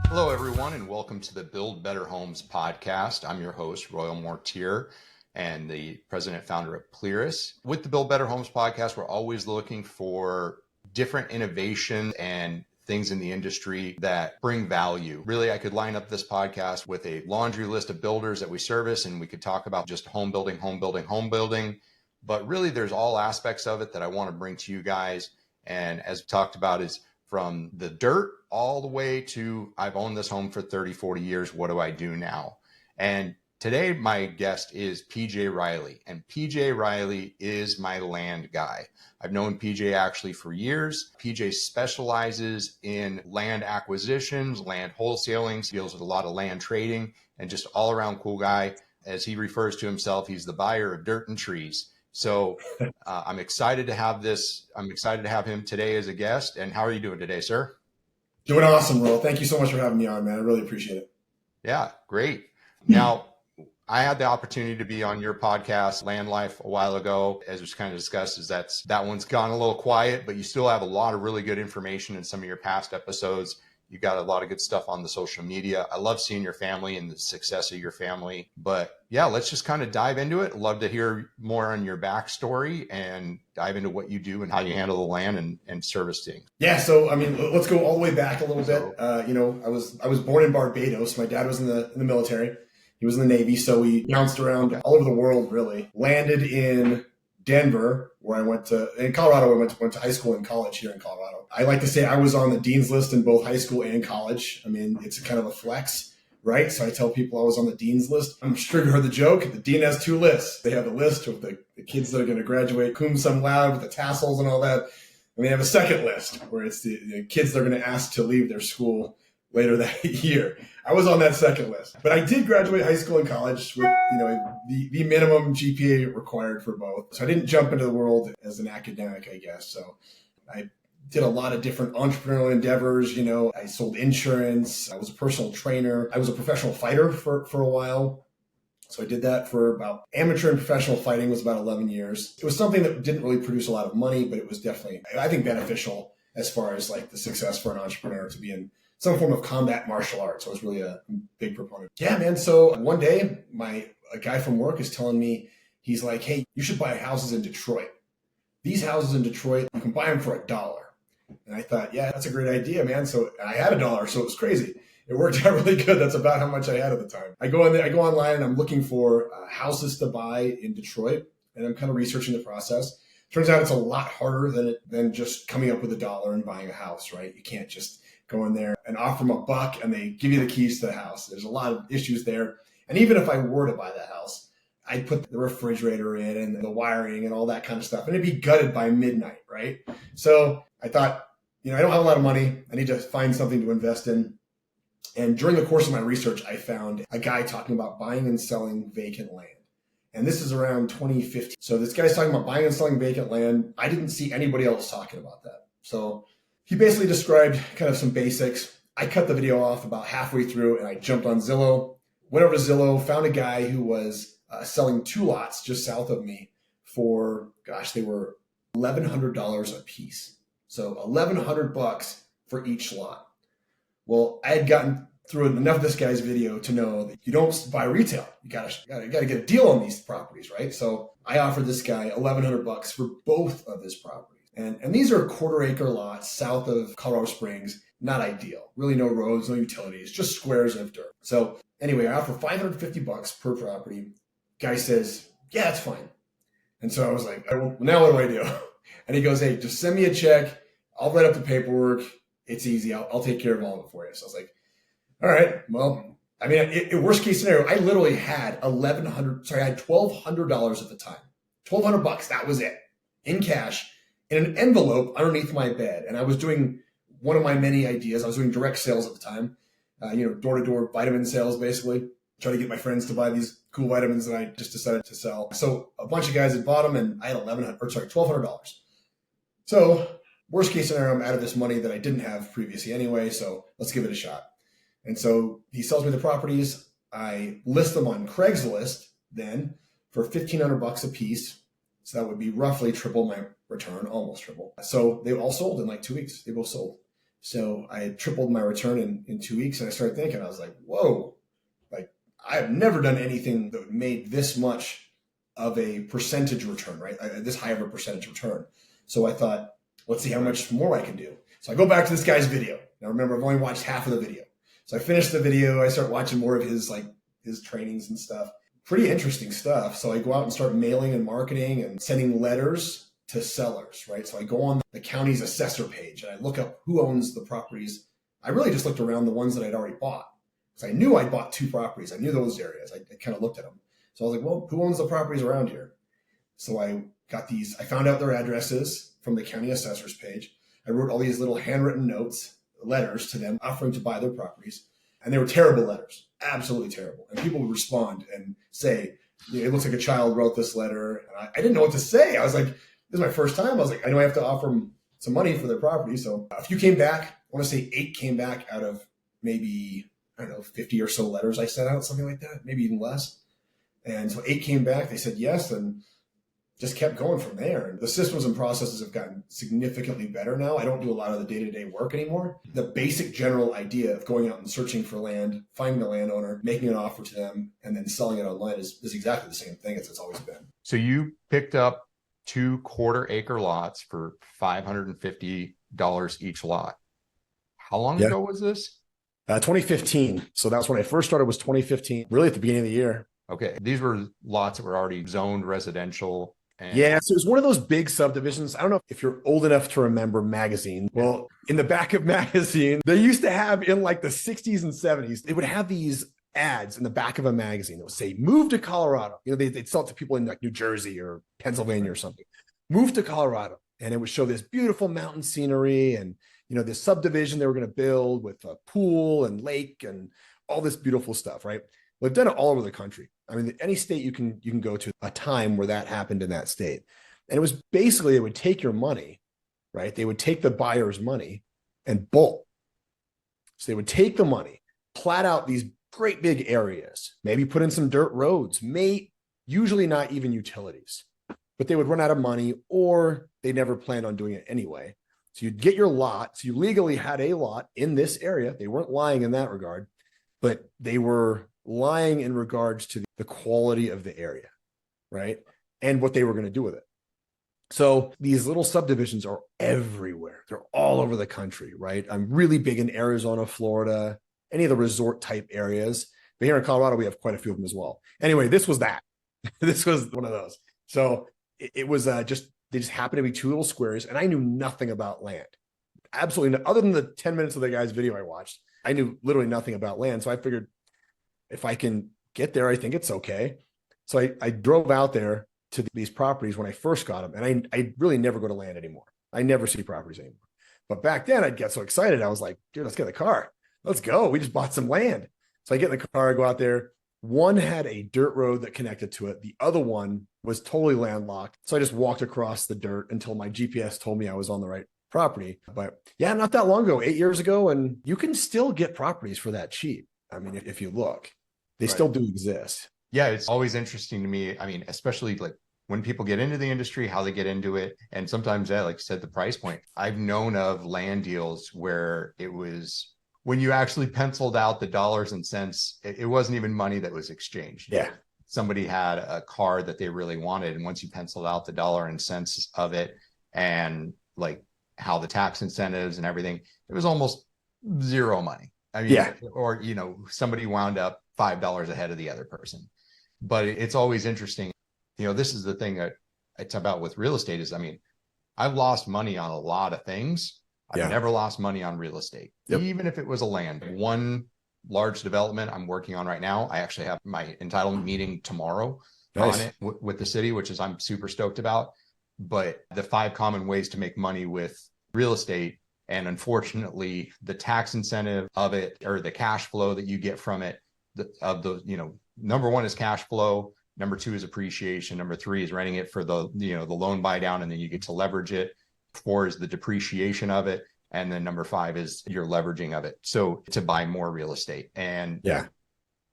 Hello, everyone, and welcome to the Build Better Homes podcast. I'm your host, Royal Mortier, and the president founder of PLIRIS. With the Build Better Homes podcast, we're always looking for different innovation and things in the industry that bring value. Really, I could line up this podcast with a laundry list of builders that we service, and we could talk about just home building. But really, there's all aspects of it that I want to bring to you guys. And as we talked about, is from the dirt all the way to I've owned this home for 30, 40 years. What do I do now? And today, my guest is PJ Reilly. And PJ Reilly is my land guy. I've known PJ actually for years. PJ specializes in land acquisitions, land wholesaling, deals with a lot of land trading, and just all around cool guy. As he refers to himself, he's the buyer of dirt and trees. So I'm excited to have this. I'm excited to have him today as a guest. And how are you doing today, sir? Doing awesome, Will. Thank you so much for having me on, man. I really appreciate it. Yeah, great. Now, I had the opportunity to be on your podcast, Land Life, a while ago. As was kind of discussed, is that one's gone a little quiet, but you still have a lot of really good information in some of your past episodes. You got a lot of good stuff on the social media. I love seeing your family and the success of your family. But yeah, let's just kind of dive into it. Love to hear more on your backstory and dive into what you do and how you handle the land and service things. Yeah, so I mean, let's go all the way back a little bit. I was born in Barbados. My dad was in the military. He was in the Navy, so we bounced around all over the world. Really landed in Denver, where I went to, in Colorado, I went to high school and college here in Colorado. I like to say I was on the dean's list in both high school and college. I mean, it's kind of a flex, right? So I tell people I was on the dean's list. I'm sure you heard the joke. The dean has two lists. They have the list with the kids that are going to graduate cum laude with the tassels and all that. And they have a second list where it's the kids that are going to ask to leave their school later that year. I was on that second list, but I did graduate high school and college with, the minimum GPA required for both. So I didn't jump into the world as an academic, I guess. So I did a lot of different entrepreneurial endeavors. I sold insurance. I was a personal trainer. I was a professional fighter for a while. So I did that for about amateur and professional fighting was about 11 years. It was something that didn't really produce a lot of money, but it was definitely, I think, beneficial as far as like the success for an entrepreneur to be in some form of combat martial arts. I was really a big proponent. Yeah, man. So one day, a guy from work is telling me, he's like, hey, you should buy houses in Detroit. These houses in Detroit, you can buy them for $1. And I thought, yeah, that's a great idea, man. So I had $1, so it was crazy. It worked out really good. That's about how much I had at the time. I go online and I'm looking for houses to buy in Detroit, and I'm kind of researching the process. Turns out it's a lot harder than just coming up with $1 and buying a house, right? You can't just go in there and offer them $1 and they give you the keys to the house. There's a lot of issues there. And even if I were to buy the house, I'd put the refrigerator in and the wiring and all that kind of stuff, and it'd be gutted by midnight, right? So I thought, I don't have a lot of money. I need to find something to invest in. And during the course of my research, I found a guy talking about buying and selling vacant land. And this is around 2015. So this guy's talking about buying and selling vacant land. I didn't see anybody else talking about that. So he basically described kind of some basics. I cut the video off about halfway through and I jumped on Zillow, went over to Zillow, found a guy who was selling 2 lots just south of me for, they were $1,100 a piece. So $1,100 for each lot. Well, I had gotten through enough of this guy's video to know that you don't buy retail. You gotta get a deal on these properties, right? So I offered this guy $1,100 for both of his properties. And these are 1/4 acre lots south of Colorado Springs. Not ideal. Really no roads, no utilities, just squares of dirt. So anyway, I offer $550 per property. Guy says, yeah, that's fine. And so I was like, well, now what do I do? And he goes, hey, just send me a check. I'll write up the paperwork. It's easy. I'll take care of all of it for you. So I was like, all right, well, I mean, in worst case scenario, I literally had $1,200 at the time. $1,200, that was it, in cash, in an envelope underneath my bed. And I was doing one of my many ideas. I was doing direct sales at the time, door-to-door vitamin sales, basically, trying to get my friends to buy these cool vitamins that I just decided to sell. So a bunch of guys had bought them, and I had $1,200. So worst case scenario, I'm out of this money that I didn't have previously anyway, so let's give it a shot. And so he sells me the properties. I list them on Craigslist then for $1,500 a piece. So that would be roughly triple my return, almost triple. So they all sold in like 2 weeks. They both sold. So I had tripled my return in 2 weeks. And I started thinking, I was like, whoa, like I've never done anything that made this much of a percentage return, right? This high of a percentage return. So I thought, let's see how much more I can do. So I go back to this guy's video. Now remember, I've only watched half of the video. So I finished the video. I start watching more of his trainings and stuff. Pretty interesting stuff. So I go out and start mailing and marketing and sending letters to sellers, right? So I go on the county's assessor page and I look up who owns the properties. I really just looked around the ones that I'd already bought because I knew I'd bought 2 properties. I knew those areas. I kind of looked at them. So I was like, well, who owns the properties around here? So I found out their addresses from the county assessor's page. I wrote all these little handwritten notes, letters to them offering to buy their properties. And they were terrible letters, absolutely terrible. And people would respond and say, it looks like a child wrote this letter. And I didn't know what to say. I was like, this is my first time. I was like, I know I have to offer them some money for their property. So a few came back. I want to say 8 came back out of maybe, 50 or so letters I sent out, something like that, maybe even less. And so 8 came back. They said yes. And just kept going from there. And the systems and processes have gotten significantly better now. I don't do a lot of the day-to-day work anymore. The basic general idea of going out and searching for land, finding the landowner, making an offer to them, and then selling it online is exactly the same thing as it's always been. So you picked up 2 quarter-acre lots for $550 each lot. How long ago was this? 2015. So that's when I first started, was 2015, really at the beginning of the year. Okay. These were lots that were already zoned residential. Yeah, so it was one of those big subdivisions. I don't know if you're old enough to remember magazine. Well, in the back of magazine, they used to have in like the 60s and 70s, they would have these ads in the back of a magazine that would say, move to Colorado. They'd sell it to people in like New Jersey or Pennsylvania or something. Move to Colorado. And it would show this beautiful mountain scenery and, this subdivision they were going to build with a pool and lake and all this beautiful stuff, right? Well, they've done it all over the country. I mean, any state you can go to, a time where that happened in that state. And it was basically, they would take your money, right? They would take the buyer's money and bulk. So they would take the money, plat out these great big areas, maybe put in some dirt roads, usually not even utilities, but they would run out of money or they never planned on doing it anyway. So you'd get your lot. So you legally had a lot in this area. They weren't lying in that regard, but they were lying in regards to the quality of the area, right? And what they were going to do with it. So these little subdivisions are everywhere. They're all over the country, right? I'm really big in Arizona, Florida, any of the resort type areas. But here in Colorado, we have quite a few of them as well. Anyway, this was that. This was one of those. So it was they just happened to be 2 little squares, and I knew nothing about land. Absolutely no, other than the 10 minutes of the guy's video I watched, I knew literally nothing about land. So I figured if I can get there, I think it's okay. So I drove out there to these properties when I first got them, and I really never go to land anymore. I never see properties anymore. But back then I'd get so excited. I was like, dude, let's get in the car. Let's go. We just bought some land. So I get in the car, I go out there. One had a dirt road that connected to it. The other one was totally landlocked. So I just walked across the dirt until my GPS told me I was on the right property. But yeah, not that long ago, 8 years ago, and you can still get properties for that cheap. I mean, if you look, they still do exist. Yeah, it's always interesting to me. I mean, especially like when people get into the industry, how they get into it. And sometimes, like you said, the price point. I've known of land deals where it was, when you actually penciled out the dollars and cents, it wasn't even money that was exchanged. Yeah. Somebody had a car that they really wanted. And once you penciled out the dollar and cents of it and like how the tax incentives and everything, it was almost zero money. I mean, or, somebody wound up $5 ahead of the other person. But it's always interesting. This is the thing that it's about with real estate is, I mean, I've lost money on a lot of things. I've never lost money on real estate, even if it was a land. One large development I'm working on right now. I actually have my entitlement meeting tomorrow on it with the city, which is I'm super stoked about. But the 5 common ways to make money with real estate, and unfortunately, the tax incentive of it or the cash flow that you get from it, number 1 is cash flow. Number 2 is appreciation. Number 3 is renting it for the loan buy down, and then you get to leverage it. 4 is the depreciation of it. And then number 5 is your leveraging of it. So to buy more real estate. And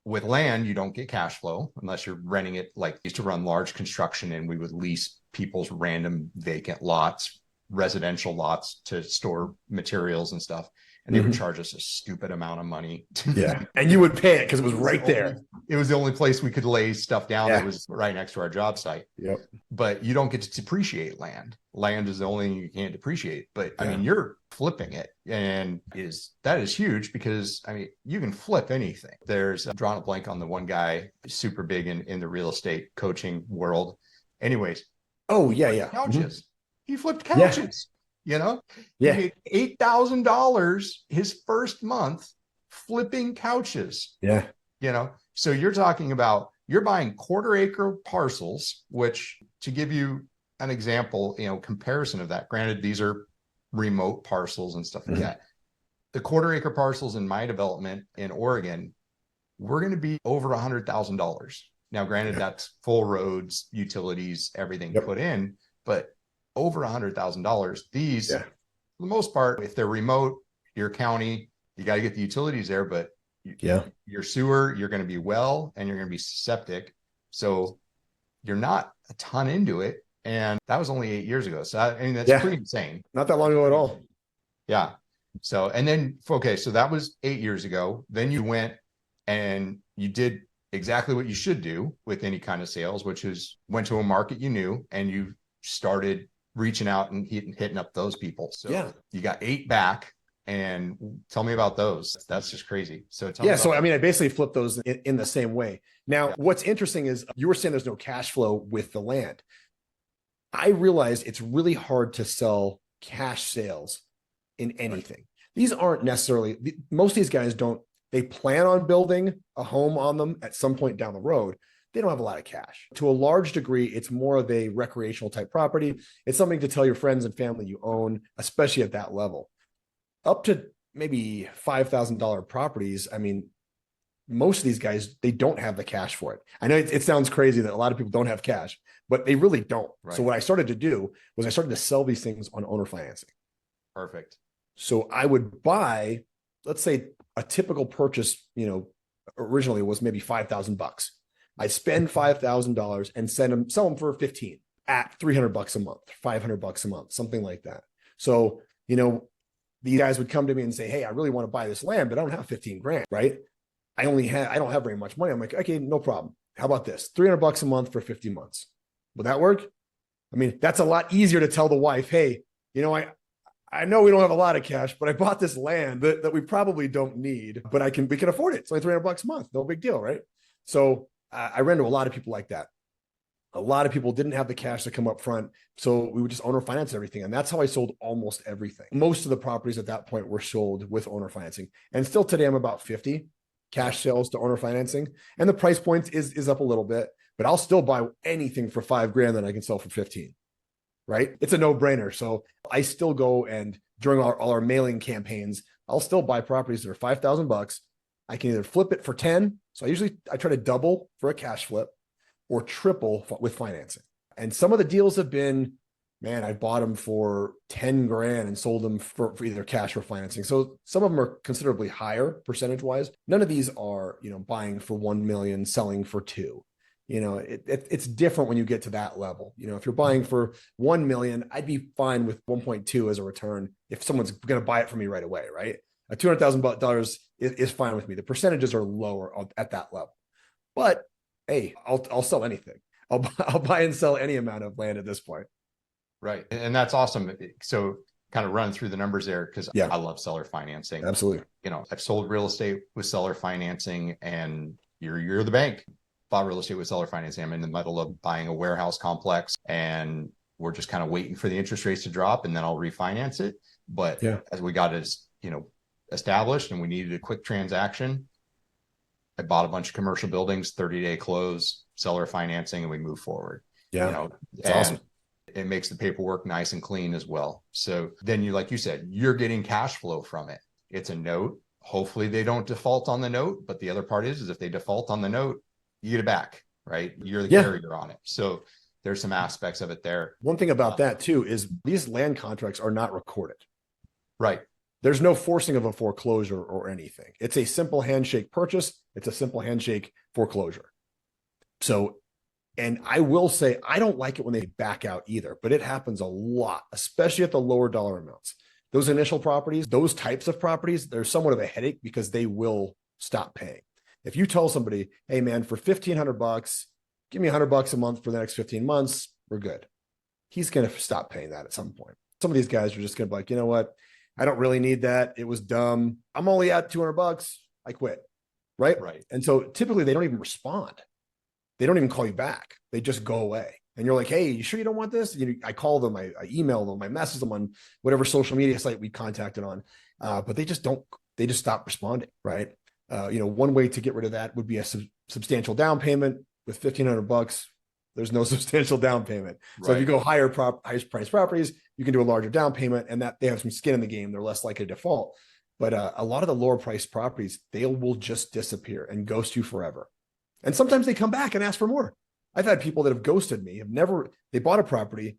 with land, you don't get cash flow unless you're renting it. Like, I used to run large construction and we would lease people's random vacant lots residential lots to store materials and stuff. And they would charge us a stupid amount of money. Yeah. And you would pay it because it was right there. It was the only place we could lay stuff down that was right next to our job site. Yep. But you don't get to depreciate land. Land is the only thing you can't depreciate. But I mean, you're flipping it. And that is huge because, I mean, you can flip anything. There's drawn a blank on the one guy super big in the real estate coaching world. Anyways. Oh, yeah. Couches. He flipped couches. You know, he made $8,000 his first month flipping couches. Yeah. You know, so you're talking about, you're buying quarter-acre parcels, which, to give you an example, you know, comparison of that, granted, these are remote parcels and stuff like that. The quarter-acre parcels in my development in Oregon, we're going to be over $100,000. Now, granted, that's full roads, utilities, everything put in, but over $100,000. These, for the most part, if they're remote, your county, you got to get the utilities there, but your sewer, you're going to be well, and you're going to be septic. So you're not a ton into it. And that was only 8 years ago. So I mean, that's pretty insane. Not that long ago at all. Yeah. So, and then, okay, so that was 8 years ago. Then you went and you did exactly what you should do with any kind of sales, which is went to a market you knew, and you started reaching out and hitting up those people. So you got 8 back, and tell me about those. That's just crazy. So so I mean, I basically flipped those in the same way. Now, what's interesting is you were saying there's no cash flow with the land. I realized it's really hard to sell cash sales in anything. These aren't necessarily, most of these guys they plan on building a home on them at some point down the road. They don't have a lot of cash. To a large degree, it's more of a recreational type property. It's something to tell your friends and family you own, especially at that level. Up to maybe $5,000 properties, I mean, most of these guys, they don't have the cash for it. I know it sounds crazy that a lot of people don't have cash, but they really don't. Right. So what I started to do was I started to sell these things on owner financing. Perfect. So I would buy, let's say a typical purchase, you know, originally was maybe $5,000. I spend $5,000 and sell them for 15 at $300 a month, $500 a month, something like that. So, you know, these guys would come to me and say, hey, I really want to buy this land, but I don't have 15 grand, right? I don't have very much money. I'm like, okay, no problem. How about this? $300 a month for 50 months. Would that work? I mean, that's a lot easier to tell the wife, hey, you know, I know we don't have a lot of cash, but I bought this land that we probably don't need, but we can afford it. It's only $300 a month. No big deal, right? So I ran into a lot of people like that. A lot of people didn't have the cash to come up front. So we would just owner finance everything. And that's how I sold almost everything. Most of the properties at that point were sold with owner financing. And still today I'm about 50 cash sales to owner financing. And the price point is up a little bit, but I'll still buy anything for $5,000 that I can sell for 15, right? It's a no brainer. So I still go, and during all our mailing campaigns, I'll still buy properties that are $5,000. I can either flip it for 10. So I try to double for a cash flip or triple with financing. And some of the deals have been, man, I bought them for $10,000 and sold them for either cash or financing. So some of them are considerably higher percentage wise. None of these are, you know, buying for 1 million, selling for 2. You know, it's different when you get to that level. You know, if you're buying for 1 million, I'd be fine with 1.2 as a return if someone's going to buy it for me right away, right? A $200,000 is fine with me. The percentages are lower at that level, but hey, I'll sell anything. I'll buy and sell any amount of land at this point. Right. And that's awesome. So kind of run through the numbers there, because I love seller financing. Absolutely. You know, I've sold real estate with seller financing, and you're the bank. Bought real estate with seller financing. I'm in the middle of buying a warehouse complex, and we're just kind of waiting for the interest rates to drop, and then I'll refinance it. But as we got it, you know, established and we needed a quick transaction, I bought a bunch of commercial buildings, 30-day close, seller financing, and we move forward. Yeah. You know, it's awesome. It makes the paperwork nice and clean as well. So then like you said, you're getting cash flow from it. It's a note. Hopefully they don't default on the note. But the other part is if they default on the note, you get it back, right? You're the carrier on it. So there's some aspects of it there. One thing about that too is these land contracts are not recorded. Right. There's no forcing of a foreclosure or anything. It's a simple handshake purchase. It's a simple handshake foreclosure. So And I will say, I don't like it when they back out either, but it happens a lot, especially at the lower dollar amounts. Those initial properties, those types of properties, they're somewhat of a headache because they will stop paying. If you tell somebody, hey man, for $1,500, give me $100 a month for the next 15 months, we're good. He's going to stop paying that at some point. Some of these guys are just going to be like, you know what? I don't really need that. It was dumb. I'm only at $200. I quit. Right. Right. And so typically they don't even respond. They don't even call you back. They just go away. And you're like, hey, you sure you don't want this? I call them, I email them, I message them on whatever social media site we contacted on. But they just stop responding. Right. One way to get rid of that would be a substantial down payment. With $1,500, there's no substantial down payment. So if you go higher price properties, you can do a larger down payment, and that they have some skin in the game. They're less likely to default. But a lot of the lower priced properties, they will just disappear and ghost you forever. And sometimes they come back and ask for more. I've had people that have ghosted me, they bought a property,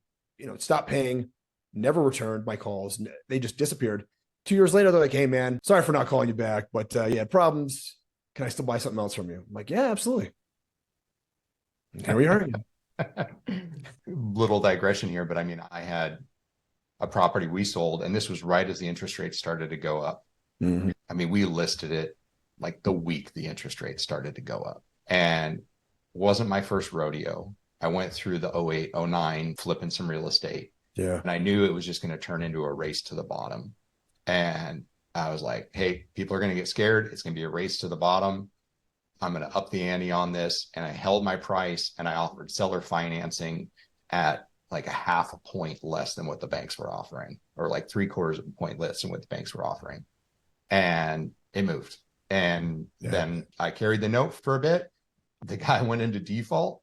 stopped paying, never returned my calls. They just disappeared. 2 years later, they're like, hey man, sorry for not calling you back, but you had problems. Can I still buy something else from you? I'm like, yeah, absolutely. And here we are again. Little digression here, but I mean, I had a property we sold, and this was right as the interest rates started to go up. Mm-hmm. I mean, we listed it like the week the interest rates started to go up, and wasn't my first rodeo. I went through the 08, 09 flipping some real estate. Yeah. And I knew it was just going to turn into a race to the bottom. And I was like, hey, people are going to get scared. It's going to be a race to the bottom. I'm going to up the ante on this. And I held my price, and I offered seller financing at like a half a point less than what the banks were offering, or like 3/4 of a point less than what the banks were offering. And it moved. And then I carried the note for a bit. The guy went into default,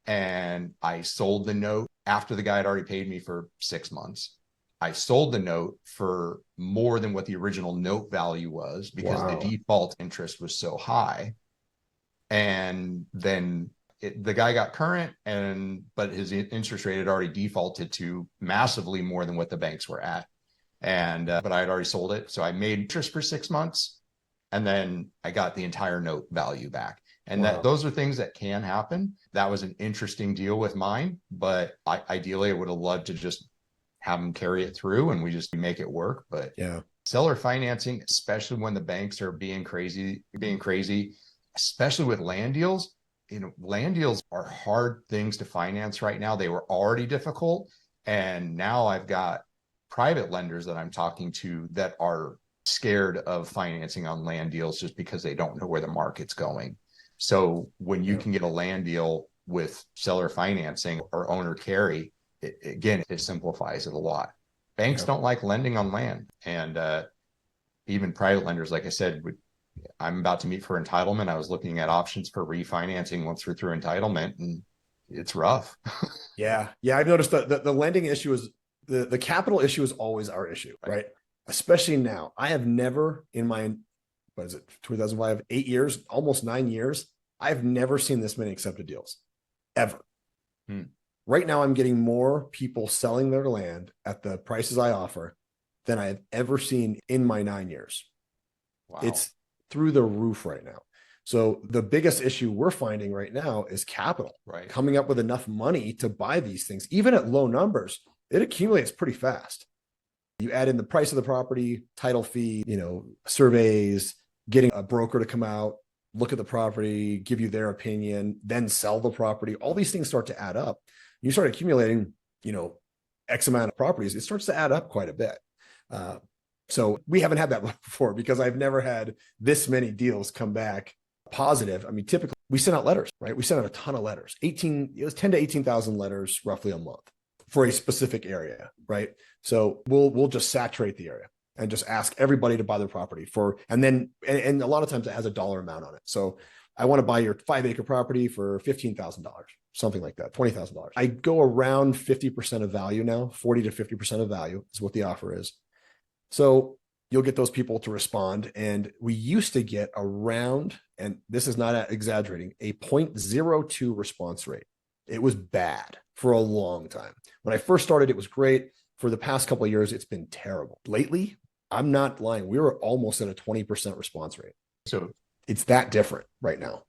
and I sold the note after the guy had already paid me for 6 months. I sold the note for more than what the original note value was, because the default interest was so high. And then the guy got current, but his interest rate had already defaulted to massively more than what the banks were at. And but I had already sold it. So I made interest for 6 months, and then I got the entire note value back. And those are things that can happen. That was an interesting deal with mine, but ideally I would have loved to just have them carry it through and we just make it work. But seller financing, especially when the banks are being crazy, especially with land deals. Land deals are hard things to finance right now. They were already difficult. And now I've got private lenders that I'm talking to that are scared of financing on land deals just because they don't know where the market's going. So when you can get a land deal with seller financing or owner carry, it simplifies it a lot. Banks don't like lending on land. And even private lenders, like I said, I'm about to meet for entitlement. I was looking at options for refinancing once we're through entitlement, and it's rough. Yeah. I've noticed that the lending issue is the capital issue is always our issue, right? Especially now. I have never in my 2005, 8 years, almost 9 years, I've never seen this many accepted deals ever. Right now, I'm getting more people selling their land at the prices I offer than I have ever seen in my 9 years. Wow. It's through the roof right now. So the biggest issue we're finding right now is capital, coming up with enough money to buy these things. Even at low numbers, it accumulates pretty fast. You add in the price of the property, title fee, surveys, getting a broker to come out, look at the property, give you their opinion, then sell the property. All these things start to add up. You start accumulating, X amount of properties. It starts to add up quite a bit. So we haven't had that before because I've never had this many deals come back positive. I mean, typically we send out letters, right? We send out a ton of letters, 10 to 18,000 letters roughly a month for a specific area, right? So we'll just saturate the area and just ask everybody to buy their property and a lot of times it has a dollar amount on it. So I want to buy your 5-acre property for $15,000, something like that, $20,000. I go around 50% of value now, 40 to 50% of value is what the offer is. So you'll get those people to respond. And we used to get around, and this is not exaggerating, a 0.02 response rate. It was bad for a long time. When I first started, it was great. For the past couple of years, it's been terrible. Lately, I'm not lying. We were almost at a 20% response rate. So it's that different right now.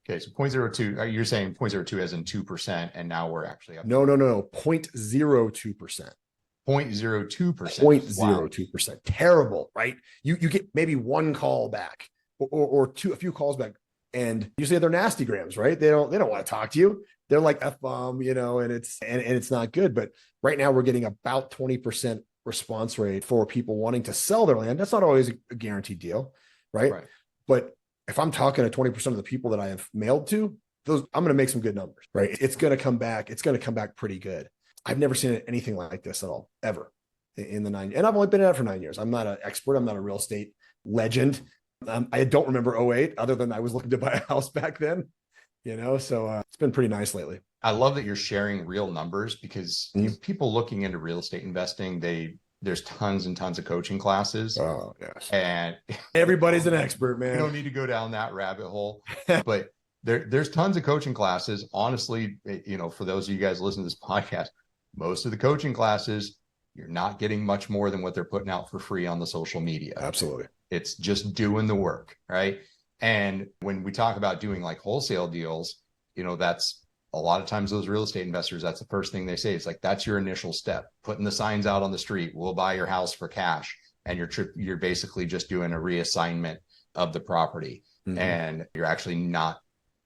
Okay, so 0.02, you're saying 0.02 as in 2%, and now we're actually up No, 0.02%. 0.02%. Wow. 0.02%. Terrible, right? You get maybe one call back or a few calls back. And usually they're nasty grams, right? They don't want to talk to you. They're like F-bomb, and it's not good. But right now we're getting about 20% response rate for people wanting to sell their land. That's not always a guaranteed deal, right? But if I'm talking to 20% of the people that I have mailed to, I'm going to make some good numbers, right? It's going to come back. It's going to come back pretty good. I've never seen anything like this at all, ever in the 9 years. And I've only been at it for 9 years. I'm not an expert. I'm not a real estate legend. I don't remember '08 other than I was looking to buy a house back then, so it's been pretty nice lately. I love that you're sharing real numbers because people looking into real estate investing, there's tons and tons of coaching classes. Oh, yes. And everybody's an expert, man. You don't need to go down that rabbit hole, but there's tons of coaching classes. Honestly, for those of you guys listening to this podcast, most of the coaching classes, you're not getting much more than what they're putting out for free on the social media. Absolutely. It's just doing the work, right? And when we talk about doing like wholesale deals, that's a lot of times those real estate investors, that's the first thing they say. It's like, that's your initial step, putting the signs out on the street. We'll buy your house for cash. And you're basically just doing a reassignment of the property. And you're actually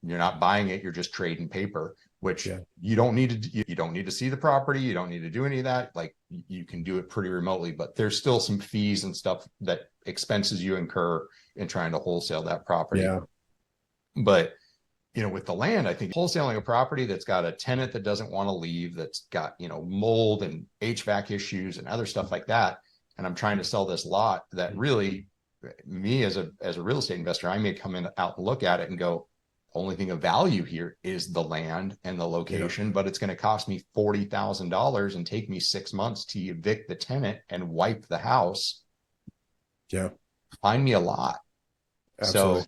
you're not buying it. You're just trading paper, which you don't need to see the property. You don't need to do any of that. Like, you can do it pretty remotely, but there's still some fees and stuff, that expenses you incur in trying to wholesale that property. Yeah. But, with the land, I think wholesaling a property that's got a tenant that doesn't want to leave, that's got, mold and HVAC issues and other stuff like that. And I'm trying to sell this lot that really, me as a real estate investor, I may come out and look at it and go, only thing of value here is the land and the location, but it's going to cost me $40,000 and take me 6 months to evict the tenant and wipe the house. Yeah. Find me a lot. Absolutely.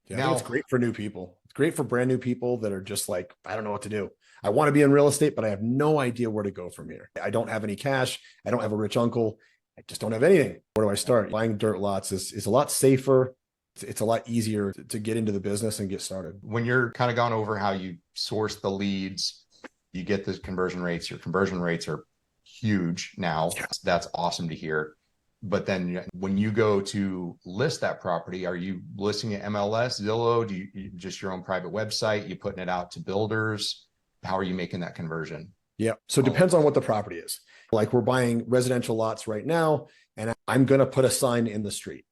So now it's great for new people. It's great for brand new people that are just like, I don't know what to do. I want to be in real estate, but I have no idea where to go from here. I don't have any cash. I don't have a rich uncle. I just don't have anything. Where do I start? Buying dirt lots is a lot safer. It's a lot easier to get into the business and get started. When you're kind of gone over how you source the leads, you get the conversion rates. Your conversion rates are huge now. Yeah. That's awesome to hear. But then when you go to list that property, are you listing at MLS, Zillow? Do you just your own private website? You putting it out to builders? How are you making that conversion? Yeah. So it depends on what the property is. Like, we're buying residential lots right now, and I'm going to put a sign in the street,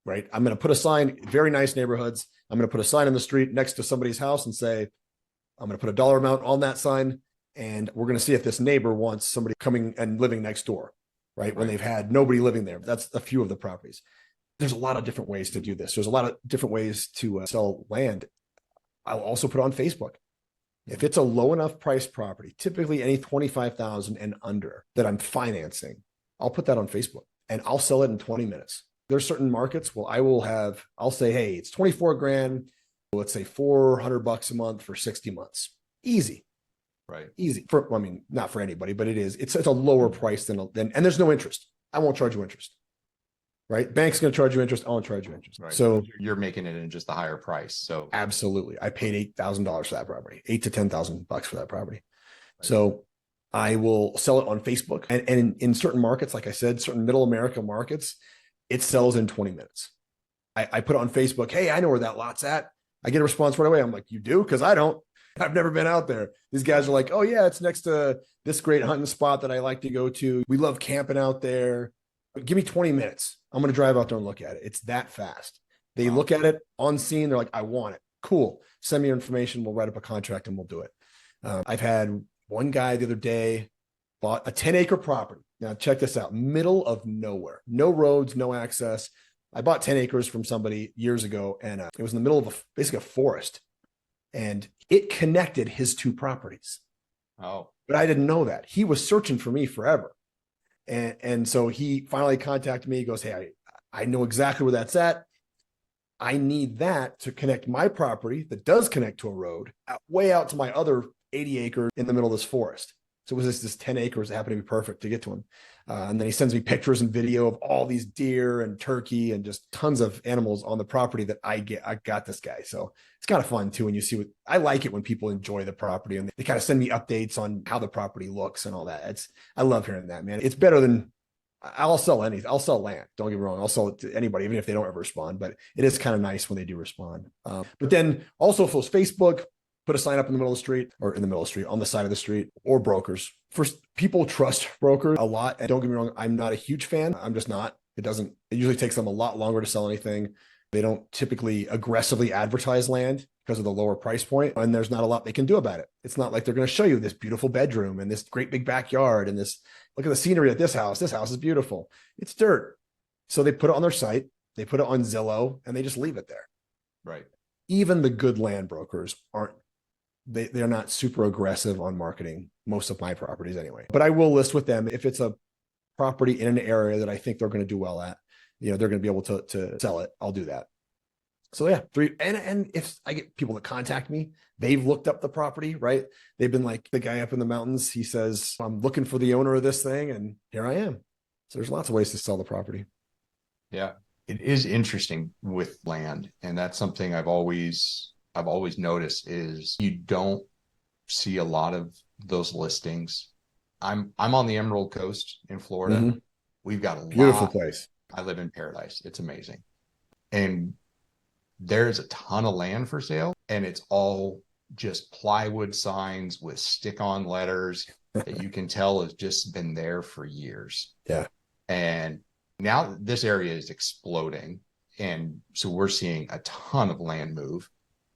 right? I'm going to put a sign, very nice neighborhoods. I'm going to put a sign in the street next to somebody's house and say, I'm going to put a dollar amount on that sign. And we're going to see if this neighbor wants somebody coming and living next door, right? When they've had nobody living there. That's a few of the properties. There's a lot of different ways to do this. There's a lot of different ways to sell land. I'll also put it on Facebook. If it's a low enough price property, typically any 25,000 and under that I'm financing, I'll put that on Facebook and I'll sell it in 20 minutes. There's certain markets. Well, I'll say, hey, it's 24 grand. Let's say $400 a month for 60 months. Easy. Right. Easy. Not for anybody, but it is. It's a lower price than, and there's no interest. I won't charge you interest. Right? Bank's going to charge you interest. I won't charge you interest. Right. So you're making it in just the higher price. So absolutely. I paid $8,000 for that property, $8,000 to $10,000 for that property. Right. So I will sell it on Facebook. And in certain markets, like I said, certain middle America markets, it sells in 20 minutes. I put it on Facebook. Hey, I know where that lot's at. I get a response right away. I'm like, you do? Because I don't. I've never been out there. These guys are like, oh yeah, it's next to this great hunting spot that I like to go to. We love camping out there. But give me 20 minutes. I'm going to drive out there and look at it. It's that fast. They look at it on scene. They're like, I want it. Cool. Send me your information. We'll write up a contract and we'll do it. I've had one guy the other day bought a 10-acre property. Now check this out. Middle of nowhere. No roads, no access. I bought 10 acres from somebody years ago, and it was in the middle of basically a forest. And it connected his two properties. Oh. But I didn't know that. He was searching for me forever. And so he finally contacted me. He goes, hey, I know exactly where that's at. I need that to connect my property that does connect to a road way out to my other 80 acres in the middle of this forest. So it was this 10 acres that happened to be perfect to get to him. And then he sends me pictures and video of all these deer and turkey and just tons of animals on the property that I got this guy. So it's kind of fun too. When you see what I like it when people enjoy the property and they kind of send me updates on how the property looks and all that. I love hearing that, man. It's better than I'll sell anything. I'll sell land. Don't get me wrong. I'll sell it to anybody, even if they don't ever respond. But it is kind of nice when they do respond. But then also, if it was Facebook, put a sign up in the middle of the street or in the middle of the street, on the side of the street, or brokers. First, people trust brokers a lot. And don't get me wrong, I'm not a huge fan. I'm just not. It usually takes them a lot longer to sell anything. They don't typically aggressively advertise land because of the lower price point, and there's not a lot they can do about it. It's not like they're going to show you this beautiful bedroom and this great big backyard and this, look at the scenery at this house. This house is beautiful. It's dirt. So they put it on their site, they put it on Zillow, and they just leave it there. Right. Even the good land brokers they're not super aggressive on marketing most of my properties anyway. But I will list with them if it's a property in an area that I think they're going to do well at, they're going to be able to sell it. I'll do that. So yeah, and if I get people that contact me, they've looked up the property, right? They've been like, the guy up in the mountains, he says, I'm looking for the owner of this thing, and here I am. So there's lots of ways to sell the property. Yeah, it is interesting with land, and that's something I've always noticed is you don't see a lot of those listings. I'm on the Emerald Coast in Florida. Mm-hmm. We've got a beautiful place. I live in paradise. It's amazing. And there's a ton of land for sale, and it's all just plywood signs with stick-on letters that you can tell has just been there for years. Yeah. And now this area is exploding. And so we're seeing a ton of land move.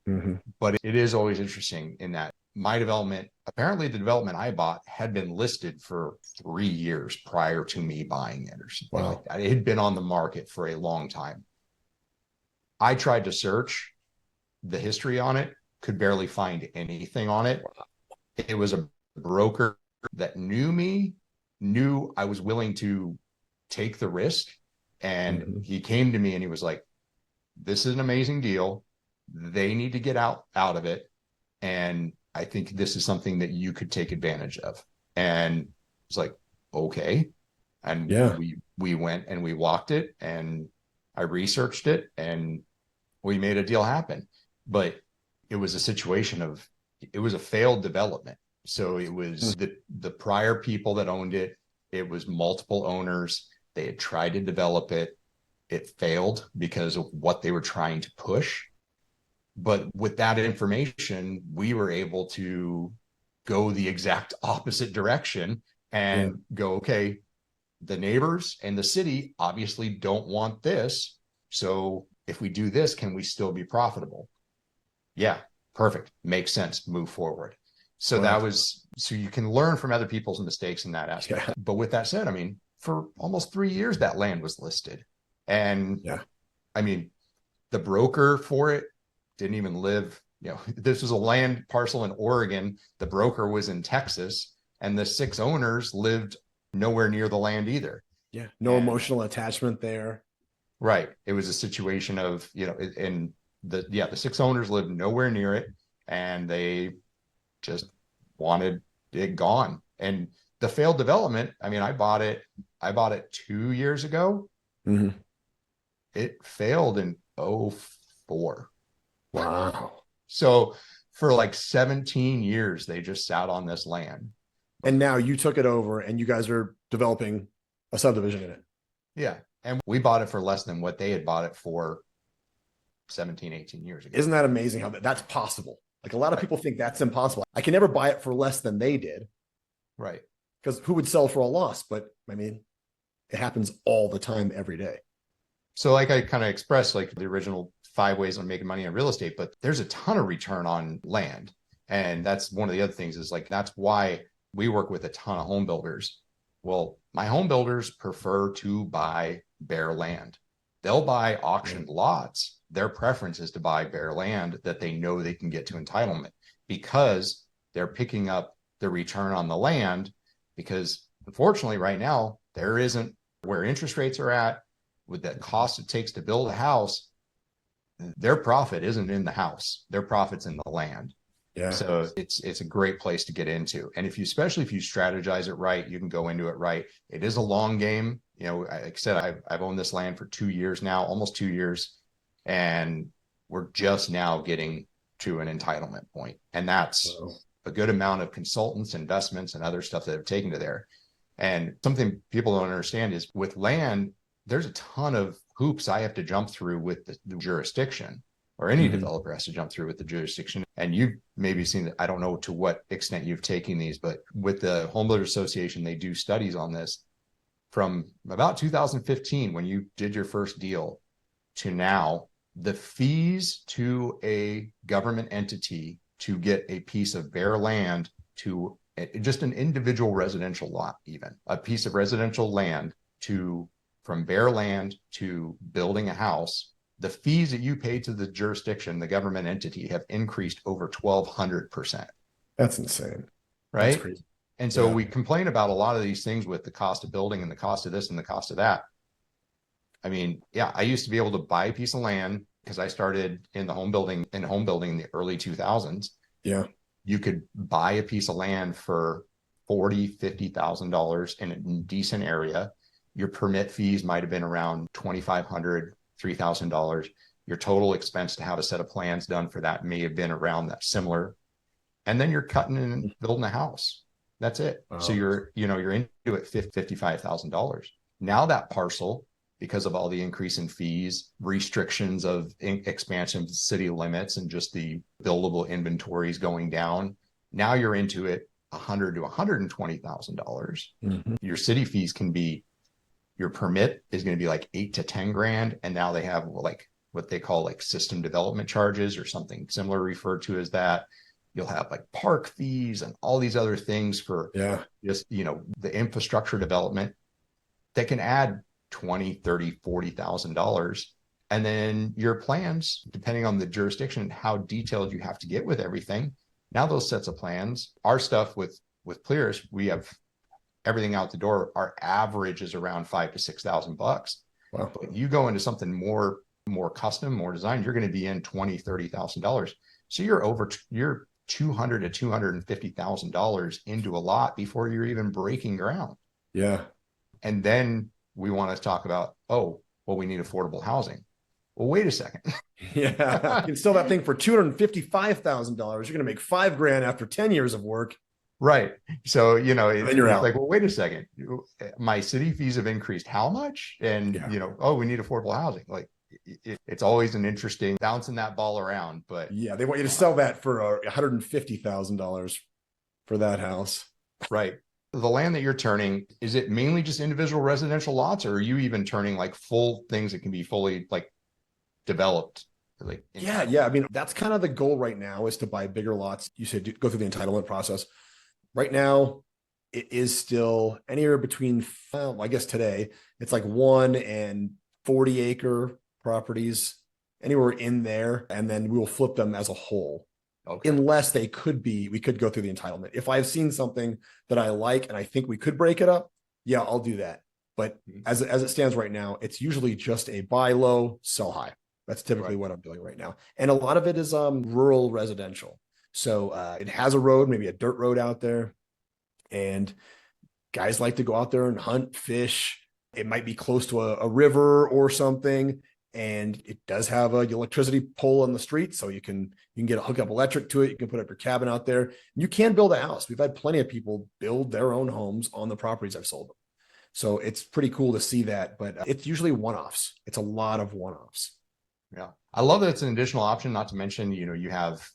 Mm-hmm. But it is always interesting in that my development, apparently the development I bought had been listed for 3 years prior to me buying it or something like that. It had been on the market for a long time. I tried to search the history on it, could barely find anything on it. It was a broker that knew me, knew I was willing to take the risk. And he came to me and he was like, this is an amazing deal. They need to get out of it. And I think this is something that you could take advantage of. And it's like, okay. And we went and we walked it and I researched it and we made a deal happen. But it was a situation of, it was a failed development. So it was the prior people that owned it. It was multiple owners. They had tried to develop it. It failed because of what they were trying to push. But with that information, we were able to go the exact opposite direction and go, okay, the neighbors and the city obviously don't want this. So if we do this, can we still be profitable? Yeah, perfect. Makes sense. Move forward. So so you can learn from other people's mistakes in that aspect. Yeah. But with that said, I mean, for almost 3 years, that land was listed. And I mean, the broker for it didn't even live, this was a land parcel in Oregon. The broker was in Texas, and the 6 owners lived nowhere near the land either. Yeah. No emotional attachment there. Right. It was a situation of, and the 6 owners lived nowhere near it, and they just wanted it gone. And the failed development, I mean, I bought it 2 years ago. Mm-hmm. It failed in 2004. Wow. So for like 17 years, they just sat on this land. And now you took it over and you guys are developing a subdivision in it. Yeah. And we bought it for less than what they had bought it for 17, 18 years ago. Isn't that amazing how that's possible? Like a lot of people think that's impossible. I can never buy it for less than they did. Right. Because who would sell for a loss? But I mean, it happens all the time, every day. So like I kind of expressed like the original 5 ways on making money in real estate, but there's a ton of return on land. And that's one of the other things is like, that's why we work with a ton of home builders. Well, my home builders prefer to buy bare land. They'll buy auctioned lots. Their preference is to buy bare land that they know they can get to entitlement because they're picking up the return on the land. Because unfortunately right now, there isn't where interest rates are at with the cost it takes to build a house. Their profit isn't in the house. Their profit's in the land. Yeah. So it's a great place to get into. And especially if you strategize it right, you can go into it right. It is a long game. Like I said, I've owned this land for 2 years now, almost 2 years, and we're just now getting to an entitlement point. And that's a good amount of consultants, investments, and other stuff that have taken to there. And something people don't understand is with land, there's a ton of hoops I have to jump through with the jurisdiction, or any developer has to jump through with the jurisdiction. And you've maybe seen that. I don't know to what extent you've taken these, but with the Home Builders Association, they do studies on this from about 2015, when you did your first deal, to now. The fees to a government entity to get a piece of bare land, to just an individual residential lot, even a piece of residential land, from bare land to building a house, the fees that you pay to the jurisdiction, the government entity, have increased over 1,200%. That's insane. Right? That's crazy. And so we complain about a lot of these things with the cost of building and the cost of this and the cost of that. I mean, yeah, I used to be able to buy a piece of land because I started in home building in the early 2000s. Yeah. You could buy a piece of land for $40,000, $50,000 in a decent area. Your permit fees might have been around $2,500, $3,000. Your total expense to have a set of plans done for that may have been around that similar. And then you're cutting and building a house. That's it. Wow. So you're into it $55,000. Now that parcel, because of all the increase in fees, restrictions of expansion of city limits, and just the buildable inventories going down, now you're into it $100,000 to $120,000. Your city fees can be, your permit is going to be like $8,000 to $10,000, and now they have like what they call like system development charges, or something similar referred to as that. You'll have like park fees and all these other things for just the infrastructure development that can add $20,000, $30,000, $40,000. And then your plans, depending on the jurisdiction and how detailed you have to get with everything. Now those sets of plans, our stuff with PLIRIS, we have everything out the door. Our average is around $5,000 to $6,000. Wow. But you go into something more custom, more design, you're going to be in $20,000, $30,000. So you're $200,000 to $250,000 into a lot before you're even breaking ground. Yeah. And then we want to talk about, we need affordable housing. Well, wait a second. Yeah. You can sell that thing for $255,000. You're going to make $5,000 after 10 years of work. Right. So, it's out. like, well, wait a second. My city fees have increased how much? And, we need affordable housing. Like, it's always an interesting bouncing that ball around. But yeah, they want you to sell that for $150,000 for that house. Right. The land that you're turning, is it mainly just individual residential lots, or are you even turning like full things that can be fully like developed? Yeah. I mean, that's kind of the goal right now, is to buy bigger lots. You said go through the entitlement process. Right now, it is still anywhere between, I guess today, it's like 1 and 40 acre properties, anywhere in there. And then we will flip them as a whole. Okay. Unless we could go through the entitlement. If I've seen something that I like and I think we could break it up, yeah, I'll do that. But as it stands right now, it's usually just a buy low, sell high. That's typically what I'm doing right now. And a lot of it is rural residential. So it has a road, maybe a dirt road out there. And guys like to go out there and hunt, fish. It might be close to a river or something. And it does have a electricity pole on the street, so you can hook up electric to it. You can put up your cabin out there. You can build a house. We've had plenty of people build their own homes on the properties I've sold them. So it's pretty cool to see that, but it's usually one-offs. It's a lot of one-offs. Yeah. I love that it's an additional option, not to mention, you have,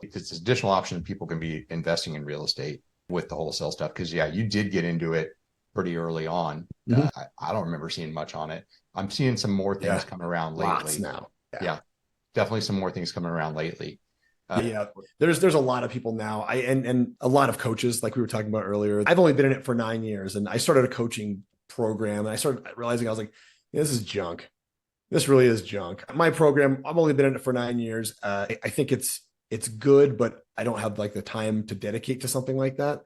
it's an additional option. People can be investing in real estate with the wholesale stuff. Cause you did get into it pretty early on. I don't remember seeing much on it. I'm seeing some more things coming around lately. Lots now. Yeah, definitely some more things coming around lately. There's a lot of people now. And a lot of coaches, like we were talking about earlier. I've only been in it for 9 years, and I started a coaching program, and I started realizing, I was like, this is junk. This really is junk. My program, I've only been in it for 9 years. I think it's good, but I don't have like the time to dedicate to something like that.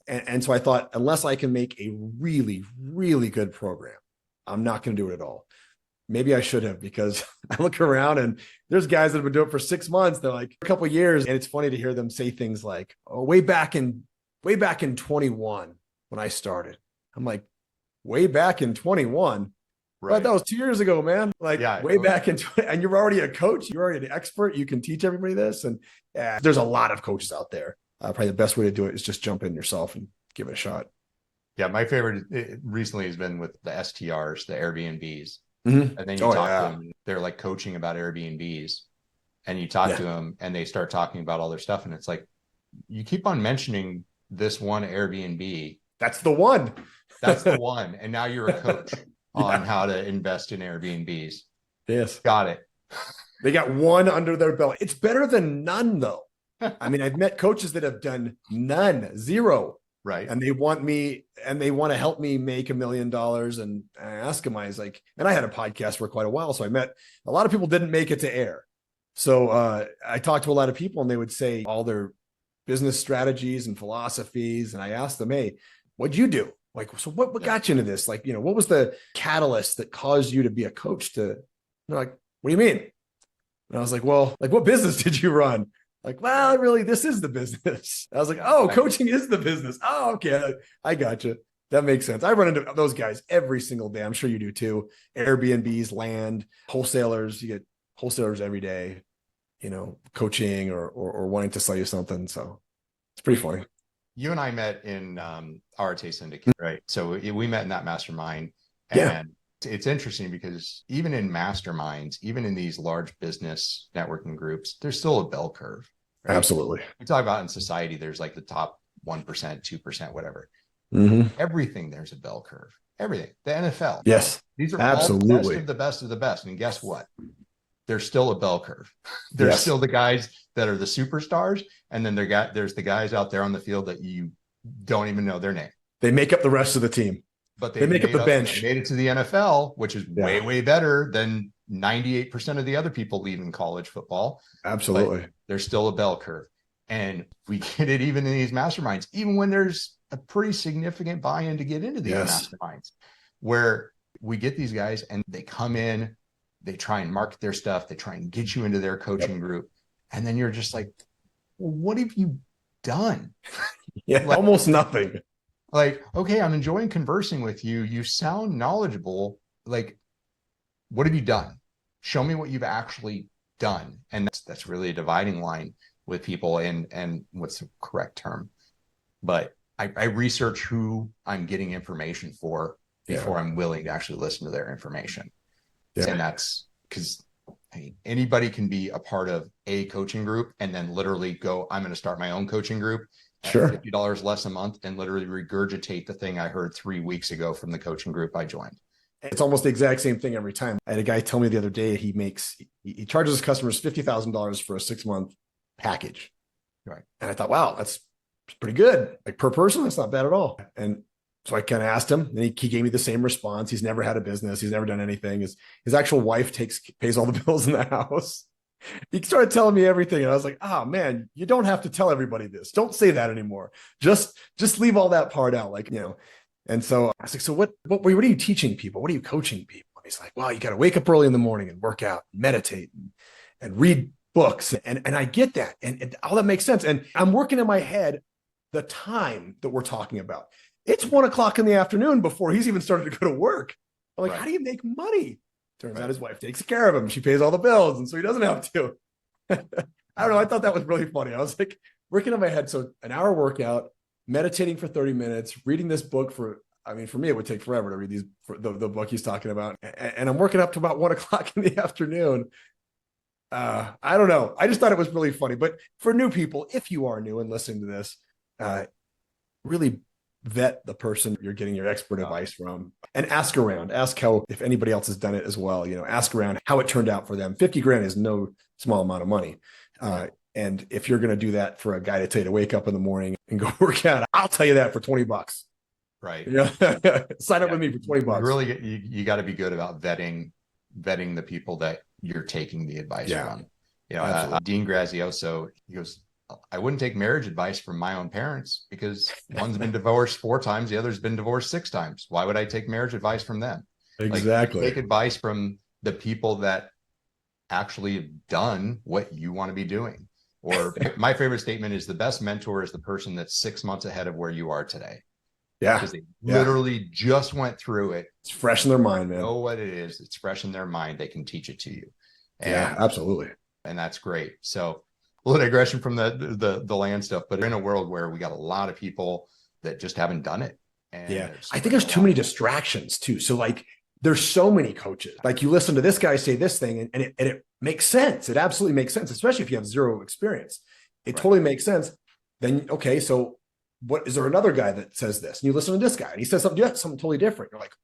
And so I thought, unless I can make a really, really good program, I'm not going to do it at all. maybe I should have, because I look around and there's guys that have been doing it for 6 months. They're like a couple of years. And it's funny to hear them say things like, oh, way back in 21 when I started. I'm like, way back in 21. Right. But that was 2 years ago, man. Like way back in 20, and you're already a coach. You're already an expert. You can teach everybody this. And there's a lot of coaches out there. Probably the best way to do it is just jump in yourself and give it a shot. Yeah. My favorite recently has been with the STRs, the Airbnbs. Mm-hmm. And then you talk to them, they're like coaching about Airbnbs, and you talk to them and they start talking about all their stuff. And it's like, you keep on mentioning this one Airbnb. That's the one. That's the one. And now you're a coach on how to invest in Airbnbs. Yes. Got it. They got one under their belt. It's better than none, though. I mean, I've met coaches that have done none, zero. Right. And they want to help me make $1 million. And I ask them, I was like, and I had a podcast for quite a while. So I met a lot of people didn't make it to air. So I talked to a lot of people and they would say all their business strategies and philosophies. And I asked them, hey, what'd you do? Like, so what got you into this? Like, what was the catalyst that caused you to be a coach they're like, what do you mean? And I was like, well, like, what business did you run? Like, well, really, this is the business. I was like, oh, coaching is the business. Oh, okay. I got you. That makes sense. I run into those guys every single day. I'm sure you do too. Airbnbs, land, wholesalers. You get wholesalers every day, coaching or wanting to sell you something. So it's pretty funny. You and I met in RTA Syndicate, right? So we met in that mastermind. And it's interesting because even in masterminds, even in these large business networking groups, there's still a bell curve. Right? Absolutely. We talk about in society, there's like the top 1%, 2%, whatever. Mm-hmm. Everything, there's a bell curve. Everything. The NFL. Yes. These are absolutely all the best of the best. And guess what? There's still a bell curve. There's still the guys that are the superstars. And then there's the guys out there on the field that you don't even know their name. They make up the rest of the team. But they make up the bench. They made it to the NFL, which is way, way better than 98% of the other people leaving college football. Absolutely. But there's still a bell curve. And we get it even in these masterminds, even when there's a pretty significant buy-in to get into these masterminds, where we get these guys and they come in, they try and market their stuff, they try and get you into their coaching group. And then you're just like, well, what have you done? Almost nothing. Like, okay, I'm enjoying conversing with you. You sound knowledgeable. Like, what have you done? Show me what you've actually done. And that's really a dividing line with people and what's the correct term. But I research who I'm getting information for before I'm willing to actually listen to their information. Yeah. And that's because anybody can be a part of a coaching group and then literally go, I'm going to start my own coaching group at $50 less a month and literally regurgitate the thing I heard 3 weeks ago from the coaching group I joined. It's almost the exact same thing every time. I had a guy tell me the other day he charges his customers $50,000 for a 6-month package. Right. And I thought, wow, that's pretty good. Like per person, that's not bad at all. And so I kind of asked him, and he gave me the same response. He's never had a business. He's never done anything. His actual wife pays all the bills in the house. He started telling me everything. And I was like, oh man, you don't have to tell everybody this. Don't say that anymore. Just leave all that part out. And so I was like, so what are you teaching people? What are you coaching people? And he's like, well, you got to wake up early in the morning and work out, and meditate and read books. And I get that. And all that makes sense. And I'm working in my head the time that we're talking about. It's 1:00 in the afternoon before he's even started to go to work. I'm like, how do you make money? Turns out his wife takes care of him. She pays all the bills. And so he doesn't have to. I don't know. I thought that was really funny. I was like working in my head. So an hour workout, meditating for 30 minutes, reading this book for me, it would take forever to read the book he's talking about. And I'm working up to about 1:00 in the afternoon. I don't know. I just thought it was really funny. But for new people, if you are new and listening to this, really vet the person you're getting your expert advice from, and ask around. Ask if anybody else has done it as well. Ask around how it turned out for them. 50 grand is no small amount of money. And if you're going to do that for a guy to tell you to wake up in the morning and go work out, I'll tell you that for $20. Right. Sign up with me for $20. Really, you got to be good about vetting the people that you're taking the advice from. Dean Grazioso, he goes, I wouldn't take marriage advice from my own parents because one's been divorced 4 times, the other's been divorced 6 times. Why would I take marriage advice from them? Exactly. Take advice from the people that actually have done what you want to be doing. Or my favorite statement is the best mentor is the person that's 6 months ahead of where you are today. Yeah. Because they literally just went through it. It's fresh in their mind, man. Know what it is. It's fresh in their mind. They can teach it to you. And, yeah, absolutely. And that's great. So a little digression from the land stuff, but in a world where we got a lot of people that just haven't done it. And yeah. I think there's too many distractions too. So like there's so many coaches, like you listen to this guy say this thing and it makes sense. It absolutely makes sense, especially if you have zero experience. It totally makes sense. Then, okay, so what is there another guy that says this? And you listen to this guy and he says something totally different. You're like,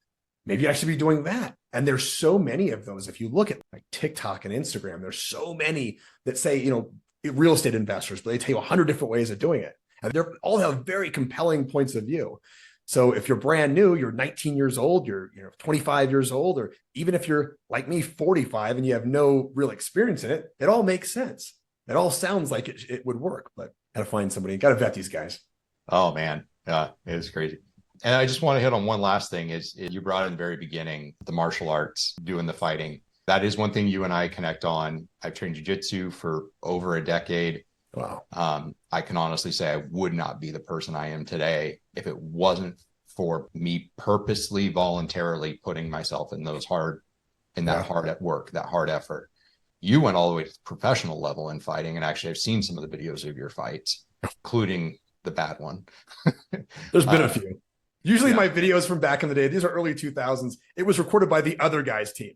maybe I should be doing that. And there's so many of those. If you look at like TikTok and Instagram, there's so many that say, you know, real estate investors, but they tell you 100 different ways of doing it. And they're all have very compelling points of view. So if you're brand new, you're 19 years old, you're 25 years old, or even if you're like me, 45, and you have no real experience in it, it all makes sense. It all sounds like it would work, but got to find somebody, got to vet these guys. Oh man. Yeah, it is crazy. And I just want to hit on one last thing is you brought in the very beginning, the martial arts, doing the fighting. That is one thing you and I connect on. I've trained jiu-jitsu for over a decade. Wow. I can honestly say I would not be the person I am today if it wasn't for me purposely, voluntarily putting myself in that hard at work, that hard effort. You went all the way to the professional level in fighting. And actually I've seen some of the videos of your fights, including the bad one. There's been a few. Usually my videos from back in the day, these are early 2000s. It was recorded by the other guy's team.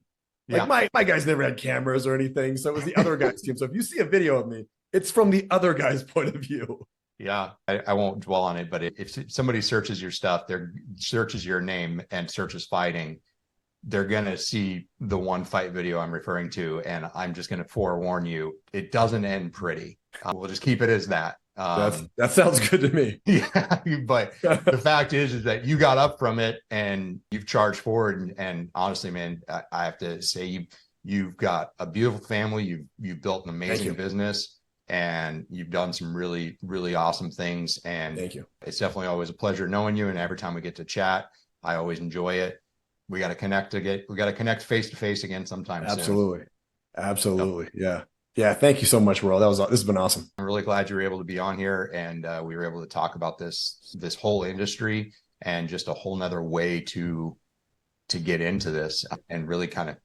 Like my guys never had cameras or anything. So it was the other guy's team. So if you see a video of me, it's from the other guy's point of view. Yeah, I won't dwell on it, but if somebody searches your stuff, searches your name and searches fighting, they're going to see the one fight video I'm referring to. And I'm just going to forewarn you, it doesn't end pretty. We'll just keep it as that. That sounds good to me. Yeah, but the fact is that you got up from it and you've charged forward. And honestly, man, I have to say you've got a beautiful family. You've built an amazing business. And you've done some really, really awesome things. And thank you. It's definitely always a pleasure knowing you. And every time we get to chat, I always enjoy it. We got to connect we got to connect face to face again sometime. Absolutely. Soon. Absolutely. Yep. Yeah. Yeah. Thank you so much, Royal. This has been awesome. I'm really glad you were able to be on here and we were able to talk about this whole industry and just a whole nother way to get into this and really kind of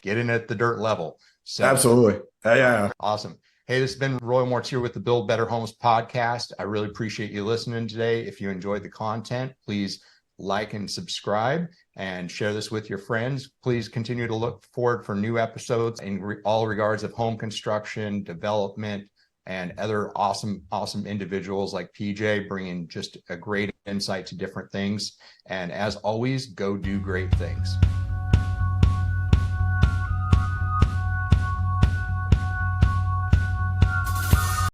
get in at the dirt level. So absolutely. Yeah. Awesome. Hey, this has been Royal Mortier with the Build Better Homes podcast. I really appreciate you listening today. If you enjoyed the content, please like and subscribe and share this with your friends. Please continue to look forward for new episodes in all regards of home construction, development, and other awesome individuals like PJ bringing just a great insight to different things. And as always, go do great things.